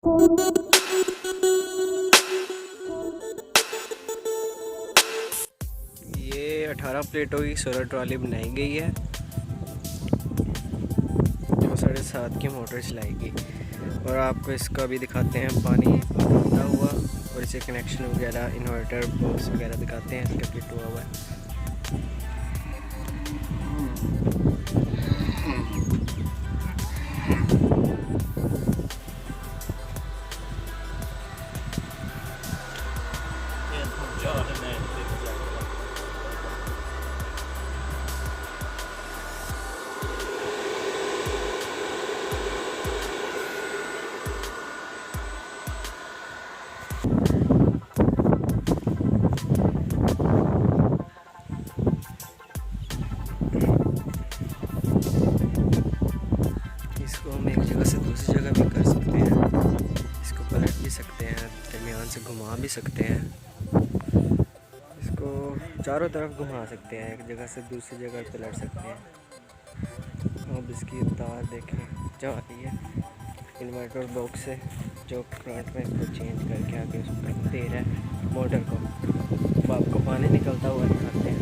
ये 18 प्लेटों की सोलर ट्रॉली बनाई गई है जो 7.5 की मोटर चलाएगी। और आपको इसका भी दिखाते हैं पानी आता हुआ और इसे कनेक्शन वगैरह इन्वर्टर बॉक्स वगैरह दिखाते हैं इसका फिट हुआ हुआ है। इसको हम एक जगह से दूसरी जगह भी कर सकते हैं, इसको पलट भी सकते हैं, दरमियान से घुमा भी सकते हैं, इसको चारों तरफ घुमा सकते हैं, एक जगह से दूसरी जगह पलट सकते हैं। अब इसकी तार देखें जा रही है इन्वर्टर बॉक्स से जो करंट में इसको चेंज करके आगे उसको दे रहा है मोटर को। अब आपको पानी निकलता हुआ दिखाते हैं।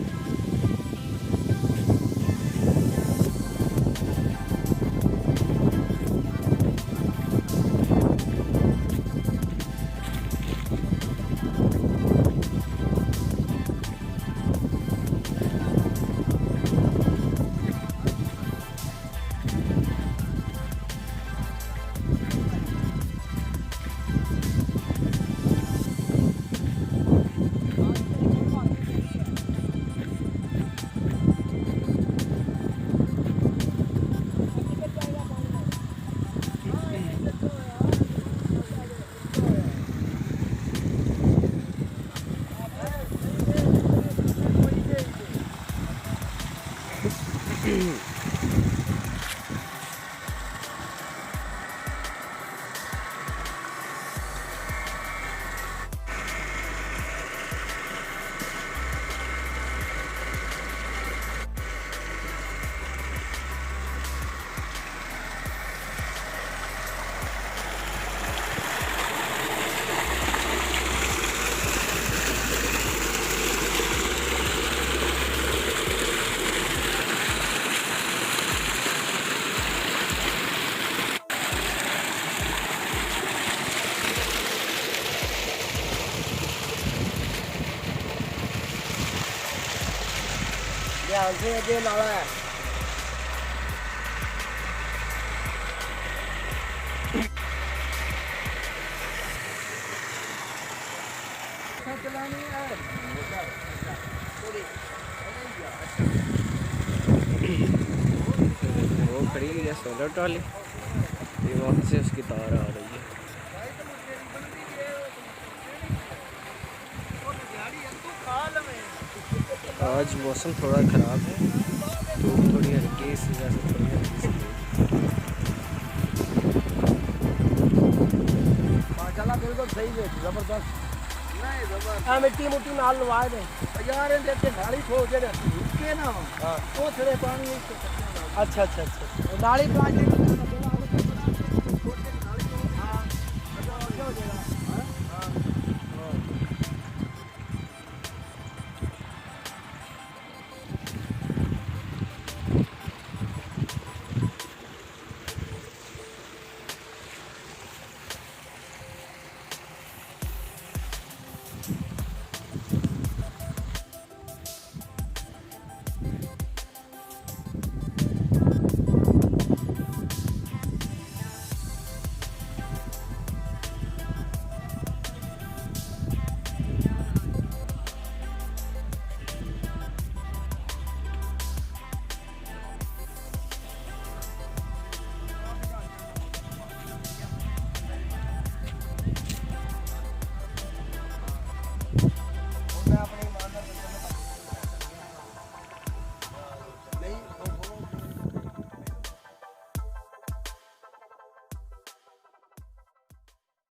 ये नाला है वो खड़ी है सोलर ट्रॉली, ये वहाँ से उसकी तार आ रही है। आज मौसम थोड़ा ख़राब है, धूप थोड़ी हल्की इस वजह से थोड़ी हल्की माशाल्लाह बिल्कुल सही है, ज़बरदस्त। हाँ मिट्टी मुट्टी नाल लवा दे यार, देते नाली ठोक के ना, हां वो थोड़े पानी। अच्छा अच्छा अच्छा नाली पानी